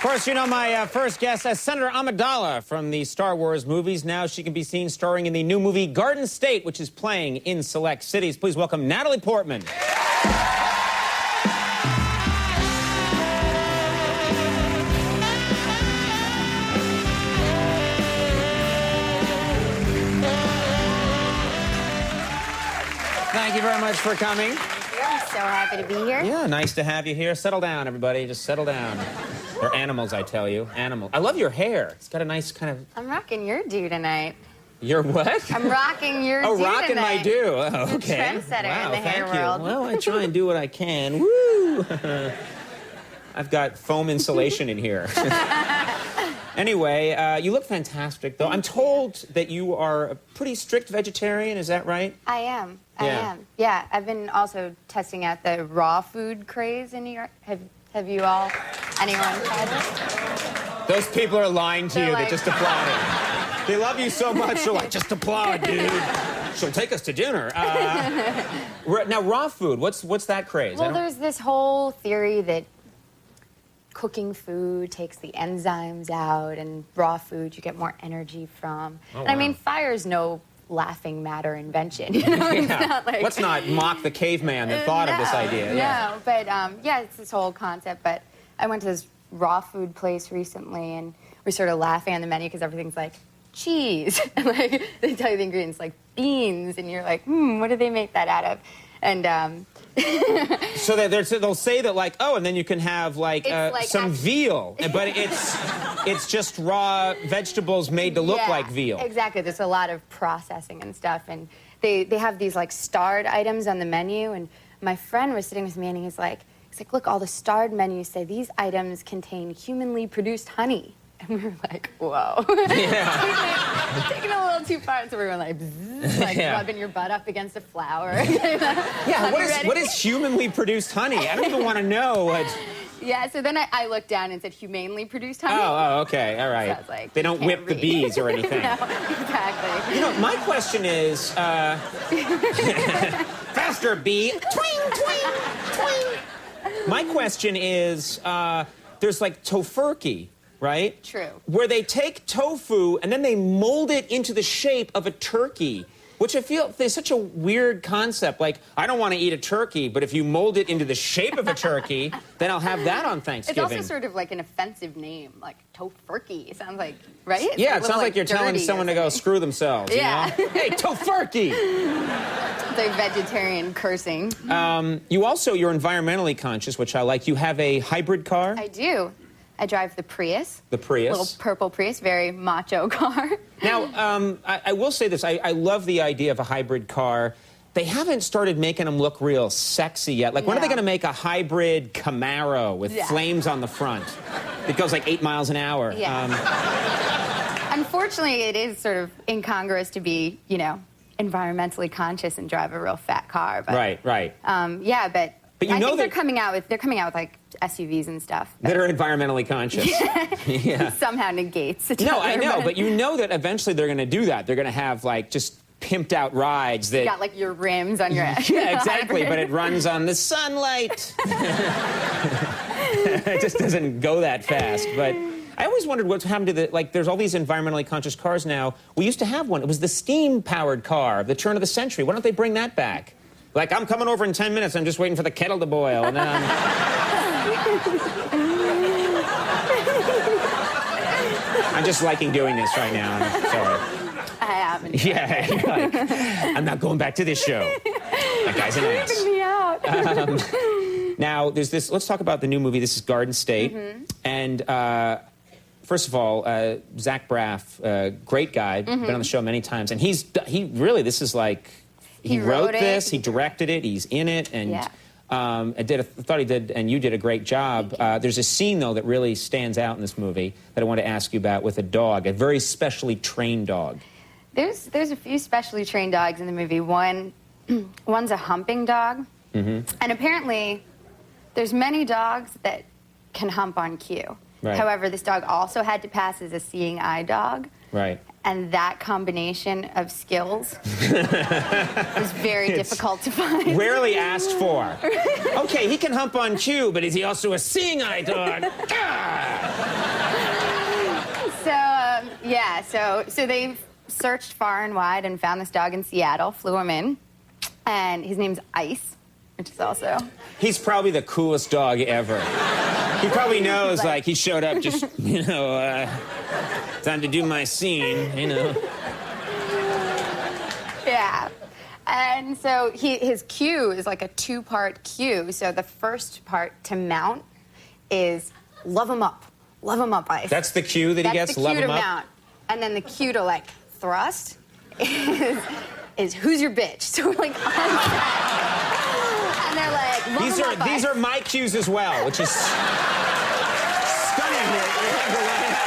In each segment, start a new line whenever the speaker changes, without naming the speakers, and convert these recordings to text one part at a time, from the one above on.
course, you know my first guest as Senator Amidala from the Star Wars movies. Now she can be seen starring in the new movie Garden State, which is playing in select cities. Please welcome Natalie Portman. Thank you very much for coming.
I'm so happy to be here.
Yeah, nice to have you here. Settle down, everybody. Just settle down. They're animals, I tell you. Animals. I love your hair. It's got a nice kind of...
I'm rocking your do tonight.
Your what?
I'm rocking your do
Oh, rocking my do. Oh, okay.
Trendsetter in the hair world.
Well, I try and do what I can. Woo! I've got foam insulation in here. Anyway, you look fantastic, though. I'm told that you are a pretty strict vegetarian. Is that right?
I am. I am. Yeah, I've been also testing out the raw food craze in New York. Have you all, anyone tried this?
Those people are lying to you. They're just applauding. They love you so much, they're like, just applaud, dude. She'll take us to dinner. Now, raw food, what's that craze?
Well, there's this whole theory that cooking food takes the enzymes out, and raw food you get more energy from.
Oh,
and I mean, fire's no laughing matter invention. You know, it's not like...
Let's not mock the caveman that thought of this idea.
No, but yeah, it's this whole concept. But I went to this raw food place recently, and we're sort of laughing on the menu because everything's like cheese, and like they tell you the ingredients like beans, and you're like, what do they make that out of? And
so they'll say that, like, oh, and then you can have like some veal, but it's just raw vegetables made to look like veal.
Exactly. There's a lot of processing and stuff, and they have these like starred items on the menu. And my friend was sitting with me, and he's like, look, all the starred menus say these items contain humanly produced honey. And we were like, whoa. Yeah. Taking it a little too far. So we were like, bzzz, like rubbing your butt up against a flower.
Yeah, what is humanly produced honey? I don't even want to know what...
Yeah, so then I looked down and said humanely produced honey.
Oh, okay, all right.
So I was like,
they don't whip the bees or anything.
No, exactly.
You know, my question is... faster, bee. Twing, twing, twing. My question is, there's like tofurkey, right?
True.
Where they take tofu and then they mold it into the shape of a turkey, which I feel is such a weird concept. Like, I don't want to eat a turkey, but if you mold it into the shape of a turkey, then I'll have that on Thanksgiving.
It's also sort of like an offensive name, like tofurkey. It sounds like, right?
Yeah, it sounds like you're telling someone to go screw themselves, you know? Hey, tofurkey!
It's like vegetarian cursing.
You're environmentally conscious, which I like. You have a hybrid car?
I do. I drive the Prius.
The Prius.
Little purple Prius, very macho car.
Now, I will say this. I love the idea of a hybrid car. They haven't started making them look real sexy yet. Like, when are they going to make a hybrid Camaro with flames on the front that goes like 8 miles an hour?
Yeah. Unfortunately, it is sort of incongruous to be, you know, environmentally conscious and drive a real fat car. But,
Right.
Yeah, but
you
I
know
think they're coming out with like SUVs and stuff.
That are environmentally conscious. Yeah.
Somehow negates.
No, I know, but you know that eventually they're going to do that. They're going to have like just pimped out rides that...
You got like your rims on your...
Yeah, exactly, but it runs on the sunlight. It just doesn't go that fast, but... I always wondered what's happened to the, like, there's all these environmentally conscious cars now. We used to have one. It was the steam-powered car of the turn of the century. Why don't they bring that back? Like, I'm coming over in 10 minutes. I'm just waiting for the kettle to boil. And then I'm just liking doing this right now. I'm sorry.
I haven't.
Yeah, you're like, I'm not going back to this show. That guy's an ass.
Creeping me out.
Now, there's this, let's talk about the new movie. This is Garden State. And first of all, Zach Braff, great guy, been on the show many times. And he really, this is like, he wrote this, he directed it, he's in it. And I thought he did, and you did a great job. There's a scene, though, that really stands out in this movie that I want to ask you about with a dog, a very specially trained dog.
There's a few specially trained dogs in the movie. One's a humping dog. And apparently, there's many dogs that can hump on cue.
Right.
However, this dog also had to pass as a seeing eye dog.
Right.
And that combination of skills was very difficult to find.
Rarely asked for. Okay, he can hump on cue, but is he also a seeing eye dog?
Yeah, so they searched far and wide and found this dog in Seattle, flew him in, and his name's Ice, which is also...
He's probably the coolest dog ever. He probably knows, like, he showed up just, time to do my scene,
Yeah. And so his cue is like a two-part cue. So the first part to mount is love him up, Ice.
That's the cue that he gets, love him up?
That's the cue to mount. And then the cue to, like, thrust is who's your bitch? So we're, like, on set. And they're like, love him up,
These
Ice.
are my cues as well, which is stunning here. We have to line up.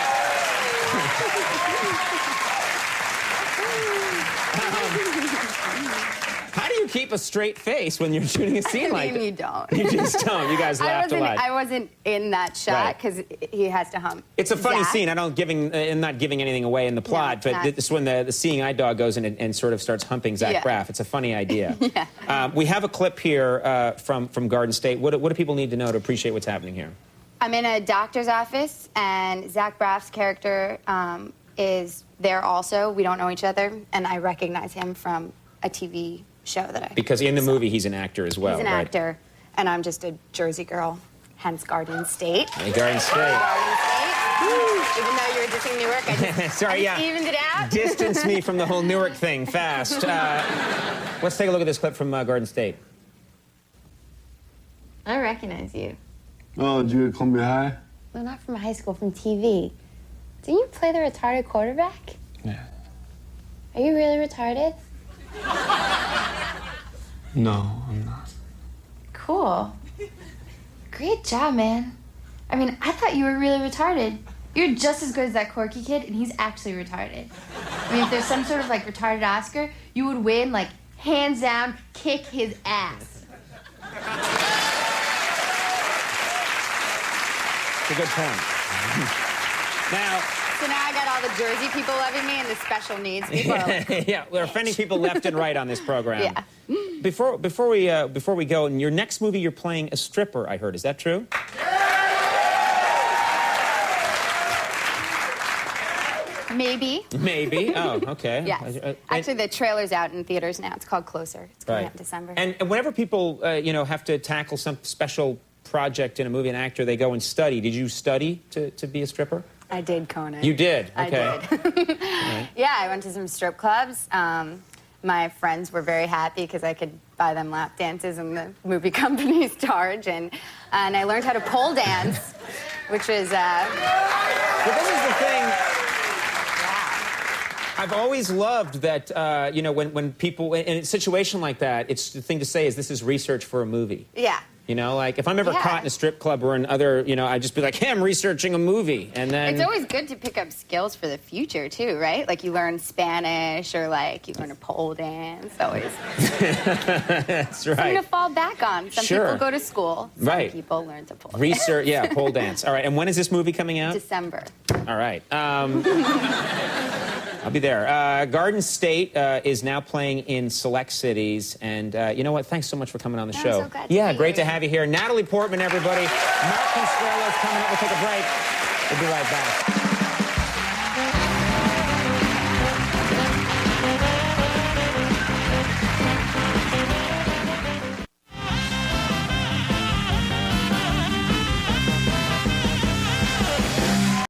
How do you keep a straight face when you're shooting a scene like that?
You don't.
You just don't. You guys laughed a lot.
I wasn't in that shot because he has to hump.
It's a funny
Zach.
scene. I'm not giving anything away in the plot, but this is when the seeing eye dog goes in and sort of starts humping Zach Braff. It's a funny idea.
Yeah.
We have a clip here from Garden State. What do people need to know to appreciate what's happening here?
I'm in a doctor's office, and Zach Braff's character is there also. We don't know each other, and I recognize him from a TV show that I...
Because in the movie, he's an actor as well,
He's an actor, and I'm just a Jersey girl, hence Garden State.
Hey, Garden State.
Garden State. Even though you were dissing Newark, I just evened it out.
Distance me from the whole Newark thing fast. Let's take a look at this clip from Garden State.
I recognize you.
Oh, did you call me high?
Well, not from high school, from TV. Didn't you play the retarded quarterback?
Yeah.
Are you really retarded?
No, I'm not.
Cool. Great job, man. I mean, I thought you were really retarded. You're just as good as that quirky kid, and he's actually retarded. I mean, if there's some sort of, like, retarded Oscar, you would win, like, hands down, kick his ass.
It's a good point. Now...
So now I got all the Jersey people loving me and the special needs people.
Yeah, we're offending people left and right on this program.
Yeah.
Before we go, in your next movie, you're playing a stripper, I heard. Is that true?
Maybe.
Maybe. Oh, okay.
Yes. Actually, the trailer's out in theaters now. It's called Closer. It's coming out in December.
And whenever people, have to tackle some special project in a movie, an actor, they go and study. Did you study to be a stripper?
I did, Conan.
You did? Okay.
I did. Yeah, I went to some strip clubs. My friends were very happy because I could buy them lap dances and the movie companies charge. And I learned how to pole dance, which is...
But this is the thing. I've always loved that, when people, in a situation like that, it's the thing to say is this is research for a movie.
Yeah.
Like if I'm ever caught in a strip club or in other, I'd just be like, hey, I'm researching a movie. And then...
It's always good to pick up skills for the future, too, right? Like you learn Spanish or like you learn a pole dance, always.
That's right.
Something to fall back on. Some people go to school. Some people learn to pole dance.
Research, yeah, pole dance. All right, and when is this movie coming out?
December.
All right. I'll be there. Garden State is now playing in select cities. And you know what? Thanks so much for coming on the show.
I'm so glad to be
great to
here.
have you here. Natalie Portman, everybody. Mark Consuelo's coming up. We'll take a break. We'll be right back.